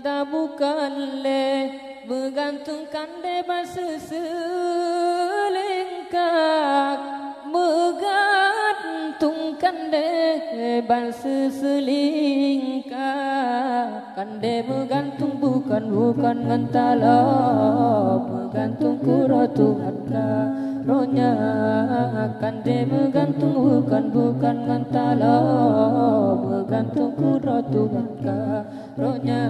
indah bukanlah menggantungkan debat seselengkap, menggantungkan debat seselengkap. Kande bergantung bukan ngentala, bergantung kura Tuhan karunia. Kande bergantung bukan ngentala, bergantung kura Tuhan karunia.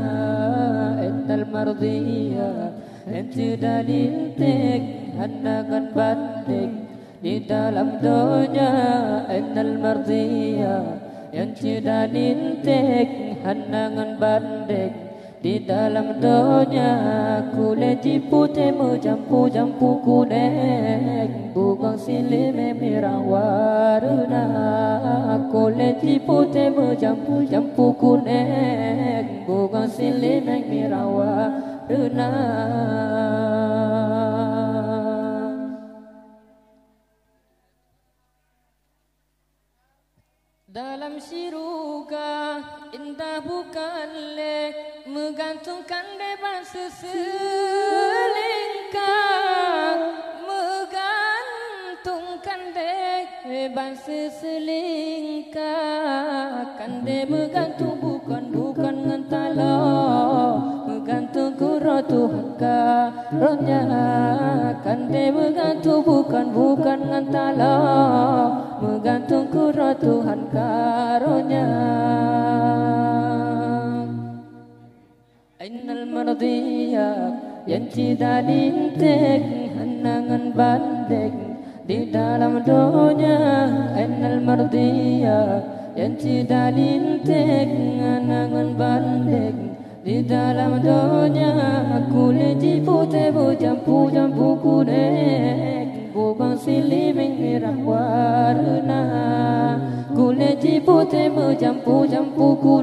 Innal mardiyya enti dalintik handangan banding di dalam dunia. Innal mardiyya enti dalintik handangan banding di dalam dunia. Kulit putih menjampu-jampu kuning, bukan silih merah warna. Kulit putih menjampu-jampu kuning, bukan silih merah warna. Dalam syurga indah bukanlah menggantungkan debat seselengkap, menggantungkan debat seselengkap. Kande bergantung bukan ngentala, bergantung kura Tuhan karunia. Kande bergantung bukan ngentala, bergantung kura Tuhan karunia. Innal mardiyya yang tidak lintik handangan banding di dalam dunia. Innal mardiyya yang tidak lintik handangan banding di dalam dunia. Kulit putih berjampu-jampu kuning, bukan silih merah warna. Kulit putih berjampu-jampu kuning,